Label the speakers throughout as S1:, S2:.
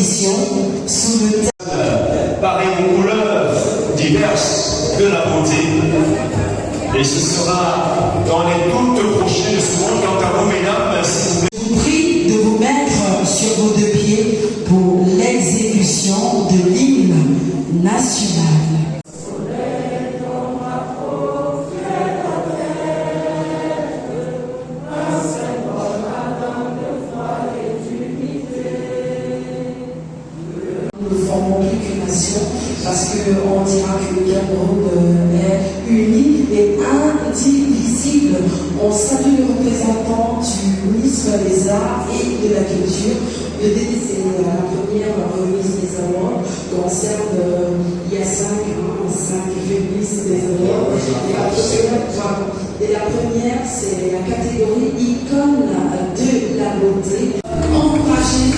S1: édition sous le thème
S2: pareil aux couleurs diverses de la beauté. Et ce sera dans les toutes prochaines secondes. Quant à vous, mesdames, si vous
S1: Je vous prie de vous mettre sur vos deux pieds pour l'exécution de l'hymne national. Nous ne formons plus qu'une nation parce qu'on dira que le Cameroun est uni et indivisible. On salue le représentant du ministre des Arts et de la Culture. La première remise des awards concerne, il y a 5 remises des awards. Et la première, c'est la catégorie icône de la beauté. Encouragez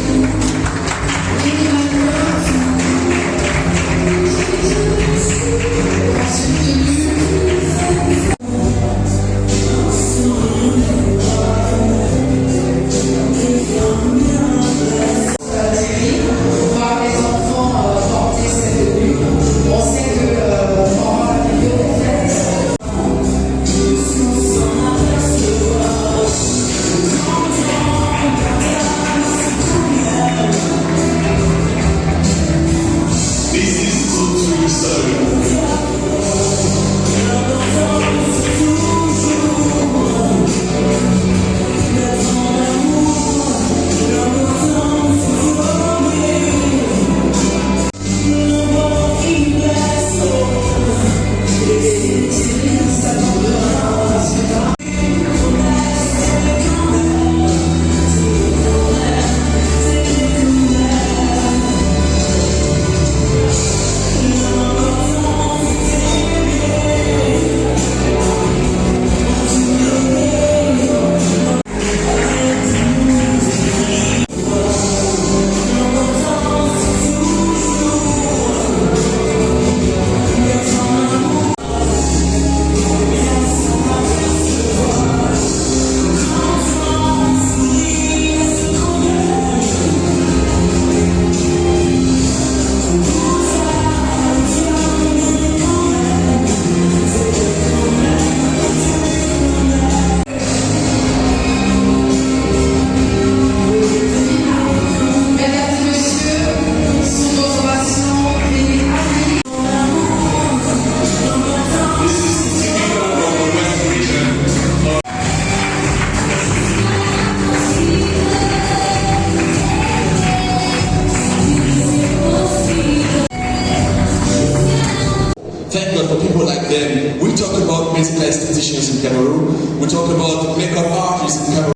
S3: For people like them, we talk about medical estheticians in Cameroon, we talk about makeup artists in Cameroon.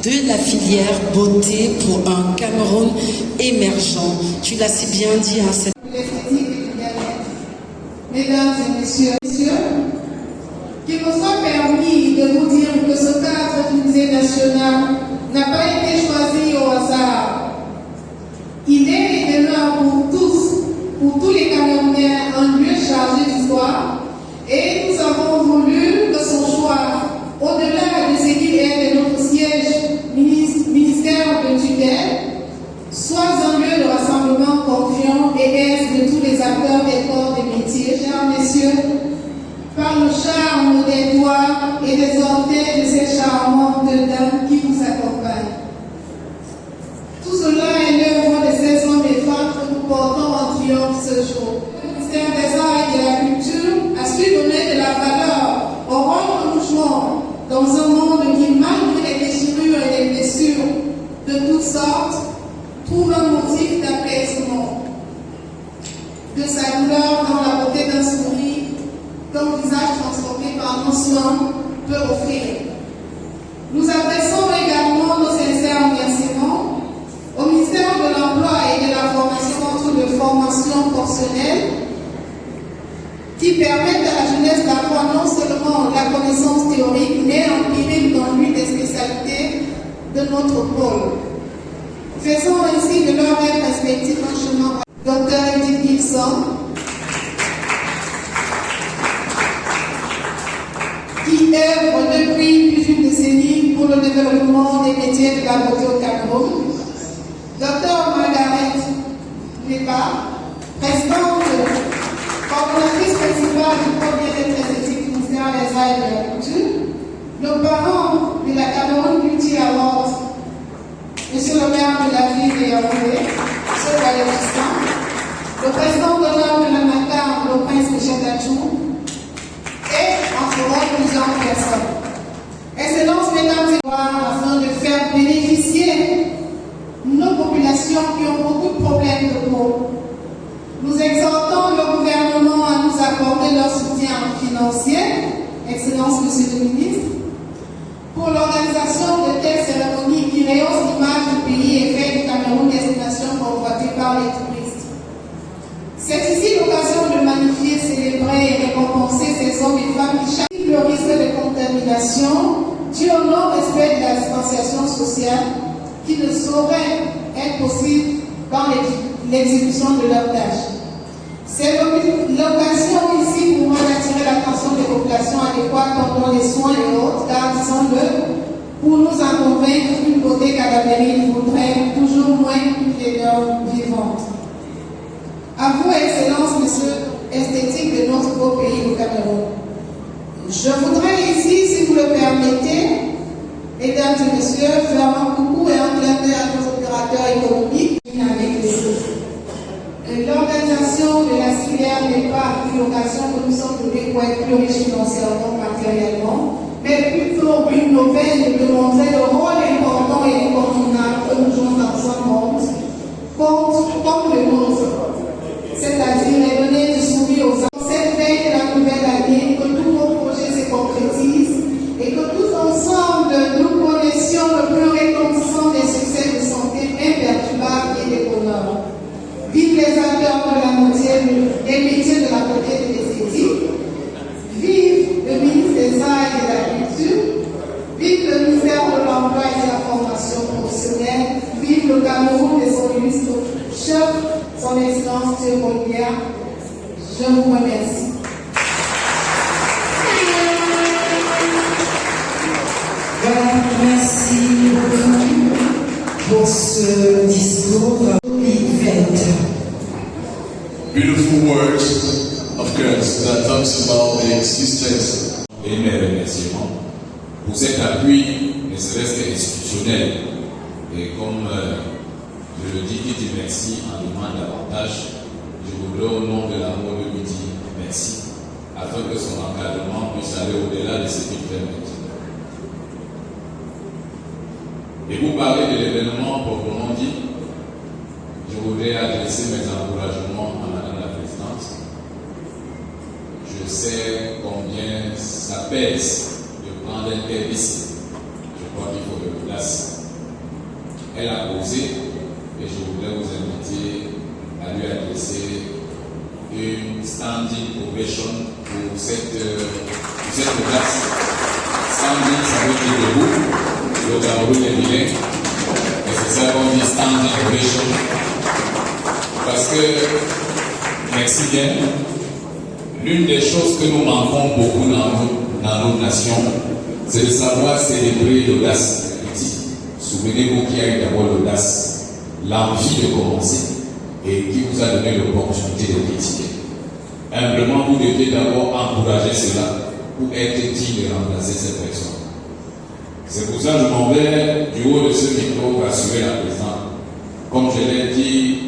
S1: De la filière beauté pour un Cameroun émergent. Tu l'as si bien dit, hein, cette...
S4: L'esthétique et du bien-être. Mesdames et messieurs, qu'il me soit permis de vous dire que ce cadre du musée national n'a pas été choisi au hasard. Il est et demeure pour tous les Camerounais, un lieu chargé d'histoire, et nous avons voulu que son choix, au-delà de ce qu'il est de notre siège ministère de tutelle, soit un lieu de rassemblement confiant et aise de tous les acteurs des corps des métiers. Chers messieurs, par le charme des doigts et des orteils de ces charmantes dames qui vous accompagnent. Tout cela est l'œuvre de ces hommes et femmes que nous portons en triomphe ce jour. Le ministère des Arts et de la Culture a su donner de la valeur au rôle que nous jouons dans un monde qui, malgré les déchirures et les blessures de toutes sortes, trouve un motif d'apaisement. De sa douleur dans la beauté d'un sourire, qu'un visage transformé par nos soins peut offrir. Nous adressons également nos sincères remerciements au ministère de l'Emploi et de la Formation, entre de formation professionnelle, qui permettent à la jeunesse d'avoir non seulement la connaissance théorique, mais empirique dans l'une des spécialités de notre pôle. Faisons ainsi de leur rêve respectif un chemin. Dr Edith Gibson, qui œuvre depuis plus d'une décennie pour le développement des métiers de la beauté au Cameroun. Dr Margaret départ, présidente, coordonnatrice principale du pôle bien-être esthétique ministère des Arts et de la Culture, nos parents de la Cameroun Beauty Award, monsieur le maire de la ville de Yaoundé, monsieur Valéry Giscard, le président d'honneur de la NACAR, le prince Michel Dachou, et entre autres plusieurs personnes. Excellences, mesdames et messieurs, afin de faire bénéficier nos populations qui ont beaucoup de problèmes de peau. Nous exhortons le gouvernement à nous accorder leur soutien financier, Excellence, Monsieur le Ministre, pour l'organisation de telles cérémonies qui rehaussent l'image du pays et fait du Cameroun destination convoitée par les touristes. C'est ici l'occasion de magnifier, célébrer et récompenser ces hommes et femmes qui chaque le risque de contamination dû au non-respect de la distanciation sociale qui ne saurait être possible dans l'exécution de leurs tâches. C'est l'occasion ici pour moi d'attirer l'attention des populations adéquates dans les soins et autres, car disons-le, pour nous en convaincre, une beauté cadavérique voudrait toujours moins une laideur vivante. À vous, Excellence, Monsieur esthétique de notre beau pays, le Cameroun. Je voudrais ici, si vous le permettez, mesdames et messieurs, faire un coucou et un clin d'œil à nos opérateurs économiques avec les autres. L'organisation de la filière n'est pas une occasion que nous sommes donnés pour être plus riches financièrement, matériellement, mais plutôt une nouvelle de montrer le rôle important et incontournable que nous jouons dans un monde comme le nôtre. C'est-à-dire donner du sourire aux enfants. Cette veille de la nouvelle année, que tous nos projets se concrétisent et que tous ensemble nous connaissions le plus retentissant des succès de santé imperturbables et de bonheur. Vive les acteurs de la des métiers de la beauté et de l'esthétique. Vive le ministre des Arts et de la Culture. Vive le ministère de l'Emploi et de la Formation professionnelle. Vive le Cameroun et son ministre chef, son Excellence Dieu Molière. Je vous remercie.
S1: Voilà, merci beaucoup pour ce discours.
S3: Beautiful words, of course, that talks about the existence.
S5: Et mes remerciements pour cet appui, ne serait-ce qu'institutionnel. Et comme je le dis, qui dit merci en demande davantage, je voudrais au nom de l'amour lui dire merci, afin que son encadrement puisse aller au-delà de ce qu'il fait maintenant. Et vous parlez de l'événement proprement dit, je voudrais adresser mes encouragements à Madame la Présidente. Je sais combien ça pèse de prendre un tel risque. Je crois qu'il faut le placer. Elle a posé et je voudrais vous inviter à lui adresser une standing ovation pour cette place. Standing, ça veut dire debout. Le Cameroun est bilingue. Et c'est ça qu'on dit standing ovation. Parce que, merci bien, l'une des choses que nous manquons beaucoup dans notre nation, c'est de savoir célébrer l'audace. Souvenez-vous qu'il y a eu d'abord l'audace, l'envie de commencer, et qui vous a donné l'opportunité de critiquer. Humblement, vous deviez d'abord encourager cela pour être digne de remplacer cette personne. C'est pour ça que je m'en vais du haut de ce micro rassurer la présidente. Comme je l'ai dit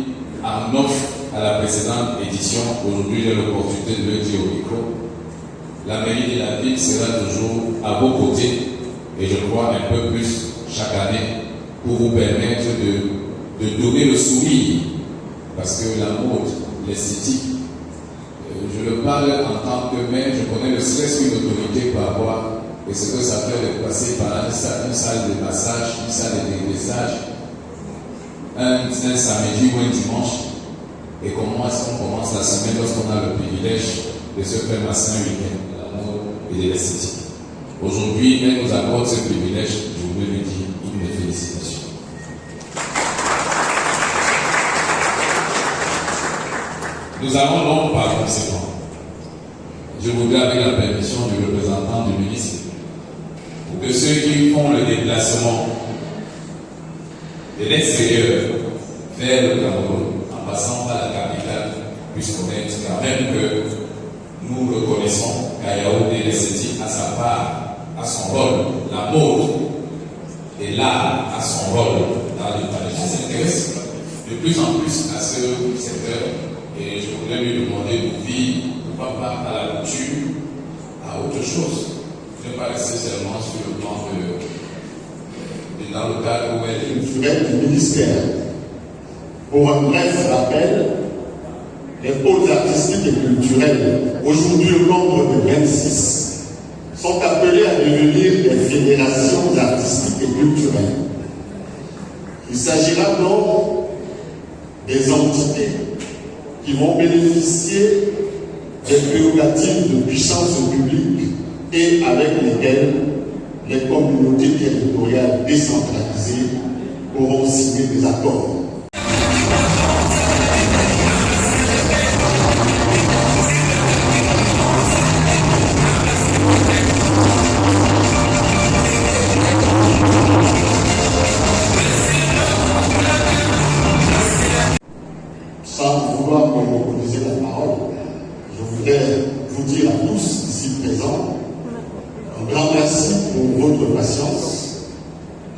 S5: en offre à la précédente édition, aujourd'hui j'ai l'opportunité de le dire au micro, la mairie de la ville sera toujours à vos côtés et je crois un peu plus chaque année pour vous permettre de donner le sourire parce que la mode, l'esthétique, je le parle en tant que maire, je connais le stress qu'une autorité peut avoir et ce que ça fait de passer par une salle de massage, une salle de dégraissage, un samedi ou un dimanche, et comment est-ce qu'on commence la semaine lorsqu'on a le privilège de se faire masser un week-end de la mode et de l'esthétique. Aujourd'hui, elle nous accorde ce privilège, je voudrais lui dire une félicitation. Nous allons donc par conséquent, je voudrais avec la permission du représentant du ministre, pour que ceux qui font le déplacement de l'extérieur vers le Cameroun, en passant par la capitale, puisse connaître quand même que nous reconnaissons qu'à Yaoundé, l'esthétique a sa part, a son rôle, la mode et l'art a son rôle dans le palais. Je s'intéresse de plus en plus à ce secteur et je voudrais lui demander de vivre, pourquoi pas à la couture, à autre chose. Ne pas rester seulement sur le plan dans le cadre où elle est.
S6: Culturel du ministère. Pour un bref rappel, les pôles artistiques et culturels, aujourd'hui au nombre de 26, sont appelés à devenir des fédérations artistiques et culturelles. Il s'agira donc des entités qui vont bénéficier des prérogatives de puissance publique et avec lesquelles les communautés territoriales décentralisées pourront signer des accords. Sans vouloir monopoliser la parole, je voudrais vous dire à tous ici présents un grand merci pour votre patience,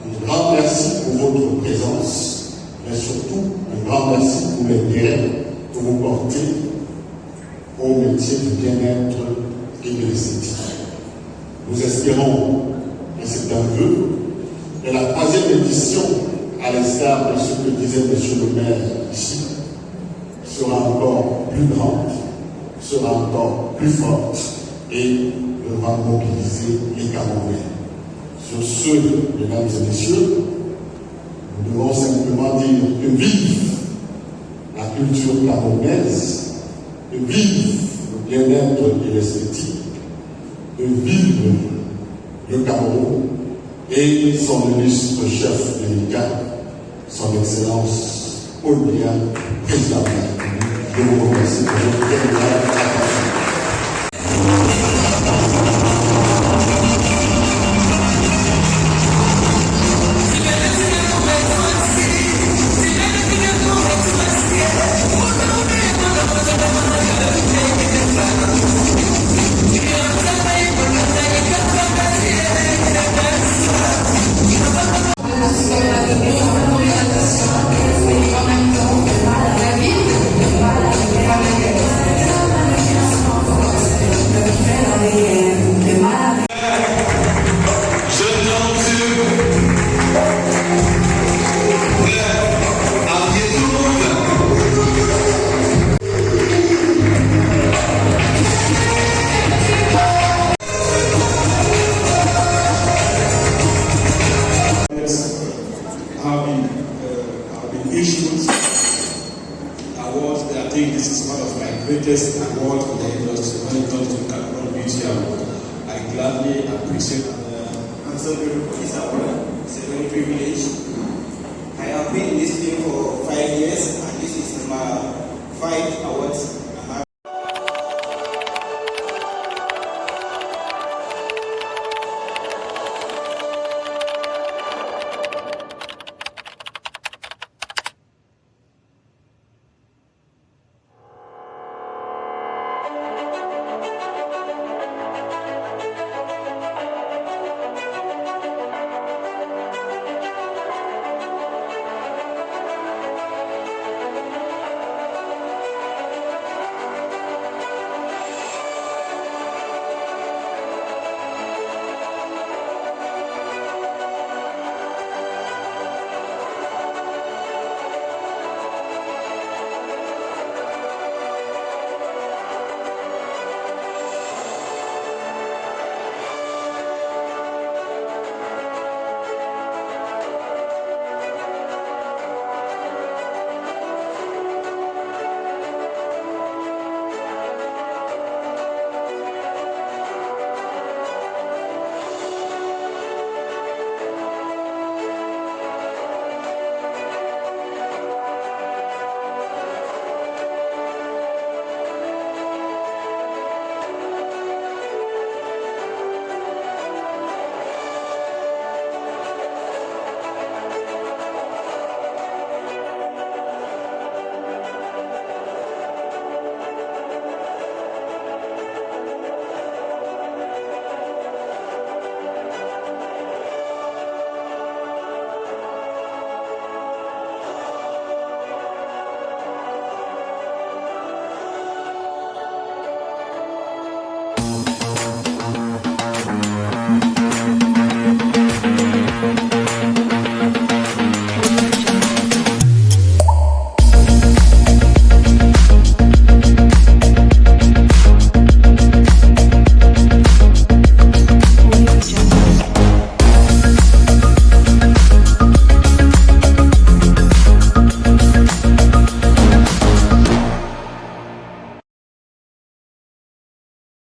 S6: un grand merci pour votre présence, mais surtout un grand merci pour l'intérêt que vous portez au métier du bien-être et de l'esthétique. Nous espérons, et c'est un vœu, que la troisième édition, à l'instar de ce que disait M. le maire ici, sera encore plus grande, sera encore plus forte et devra mobiliser les Camerounais. Sur ce, mesdames et messieurs, nous devons simplement dire que vive la culture camerounaise, que vive le bien-être et l'esthétique, que vive le Cameroun et son ministre-chef délicat, son Excellence Paul Biya, président de la République. Je vous remercie pour votre véritable attention.
S7: Awards, I think this is one of my greatest awards in the industry when it comes to Cameroon Beauty Award. I gladly appreciate
S8: I'm so grateful for this award. It's a very privilege. I have been in this field for 5 years and this is my 5th award